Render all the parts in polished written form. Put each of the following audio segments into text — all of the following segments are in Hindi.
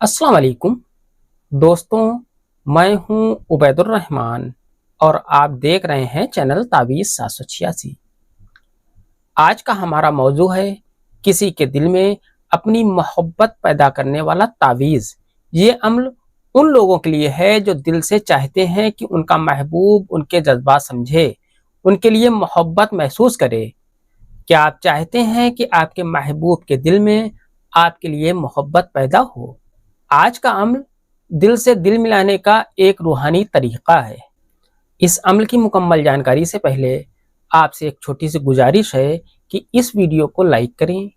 अस्सलाम वालेकुम दोस्तों, मैं हूं उबैदुर रहमान और आप देख रहे हैं चैनल तावीज़ 786। आज का हमारा मौजू है किसी के दिल में अपनी मोहब्बत पैदा करने वाला तावीज़। ये अमल उन लोगों के लिए है जो दिल से चाहते हैं कि उनका महबूब उनके जज्बात समझे, उनके लिए मोहब्बत महसूस करे। क्या आप चाहते हैं कि आपके महबूब के दिल में आपके लिए मोहब्बत पैदा हो? आज का अमल दिल से दिल मिलाने का एक रूहानी तरीका है। इस अमल की मुकम्मल जानकारी से पहले आपसे एक छोटी सी गुजारिश है कि इस वीडियो को लाइक करें।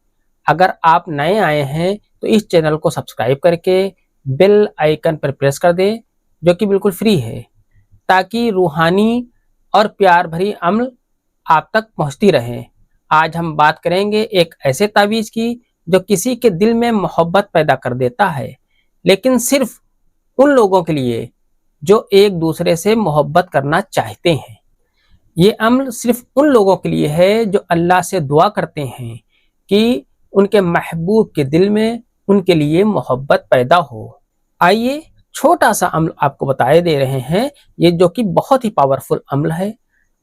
अगर आप नए आए हैं तो इस चैनल को सब्सक्राइब करके बेल आइकन पर प्रेस कर दें, जो कि बिल्कुल फ्री है, ताकि रूहानी और प्यार भरी अमल आप तक पहुंचती रहे। आज हम बात करेंगे एक ऐसे तावीज़ की जो किसी के दिल में मोहब्बत पैदा कर देता है, लेकिन सिर्फ उन लोगों के लिए जो एक दूसरे से मोहब्बत करना चाहते हैं। ये अमल सिर्फ उन लोगों के लिए है जो अल्लाह से दुआ करते हैं कि उनके महबूब के दिल में उनके लिए मोहब्बत पैदा हो। आइए छोटा सा अमल आपको बताए दे रहे हैं, ये जो कि बहुत ही पावरफुल अमल है।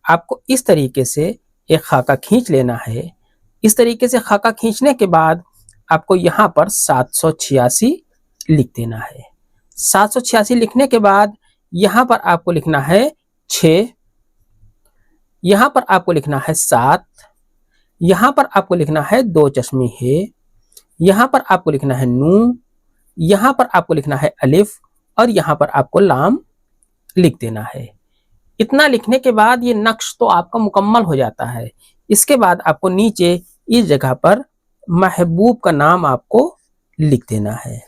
आपको इस तरीके से एक खाका खींच लेना है। इस तरीके से खाका खींचने के बाद आपको यहाँ पर 786 लिख देना है। 786 लिखने के बाद यहाँ पर आपको लिखना है 6, यहाँ पर आपको लिखना है 7, यहाँ पर आपको लिखना है 2 चश्मे है, यहाँ पर आपको लिखना है नून, यहाँ पर आपको लिखना है अलिफ और यहाँ पर आपको लाम लिख देना है। इतना लिखने के बाद ये नक्श तो आपका मुकम्मल हो जाता है। इसके बाद आपको नीचे इस जगह पर महबूब का नाम आपको लिख देना है।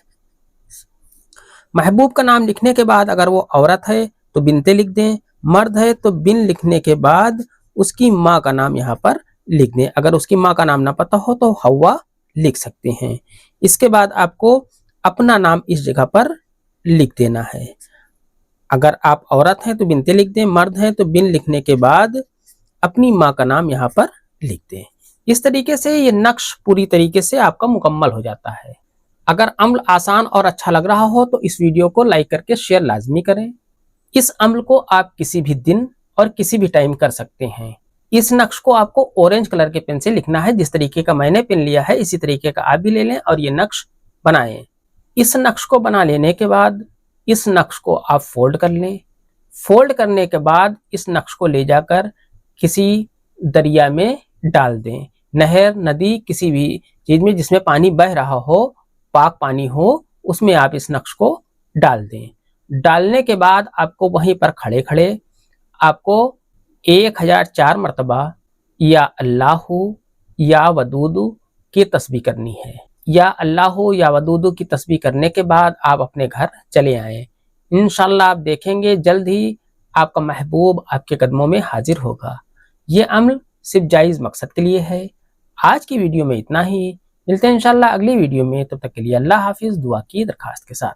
महबूब का नाम लिखने के बाद अगर वो औरत है तो बिनते लिख दें, मर्द है तो बिन लिखने के बाद उसकी माँ का नाम यहाँ पर लिख दें। अगर उसकी माँ का नाम ना पता हो तो हवा लिख सकते हैं। इसके बाद आपको अपना नाम इस जगह पर लिख देना है। अगर आप औरत हैं तो बिनते लिख दें, मर्द हैं तो बिन लिखने के बाद अपनी माँ का नाम यहाँ पर लिख दें। इस तरीके से ये नक्श पूरी तरीके से आपका मुकम्मल हो जाता है। अगर अमल आसान और अच्छा लग रहा हो तो इस वीडियो को लाइक करके शेयर लाजमी करें। इस अमल को आप किसी भी दिन और किसी भी टाइम कर सकते हैं। इस नक्श को आपको ऑरेंज कलर के पेन से लिखना है। जिस तरीके का मैंने पेन लिया है इसी तरीके का आप भी ले लें और ये नक्श बनाएं। इस नक्श को बना लेने के बाद इस नक्श को आप फोल्ड कर लें। फोल्ड करने के बाद इस नक्श को ले जाकर किसी दरिया में डाल दें। नहर, नदी, किसी भी चीज में जिसमें पानी बह रहा हो, पाक पानी हो, उसमें आप इस नक्श को डाल दें। डालने के बाद आपको वहीं पर खड़े खड़े आपको 1004 मरतबा या अल्लाहु या वदूदु की तस्बीह करनी है। या अल्लाहु या वदूदु की तस्बीह करने के बाद आप अपने घर चले आएँ। इंशाल्लाह आप देखेंगे जल्द ही आपका महबूब आपके कदमों में हाजिर होगा। ये अमल सिर्फ जायज़ मकसद के लिए है। आज की वीडियो में इतना ही। मिलते हैं इंशाल्लाह अगली वीडियो में। तब तक के लिए अल्लाह हाफिज़, दुआ की दरखास्त के साथ।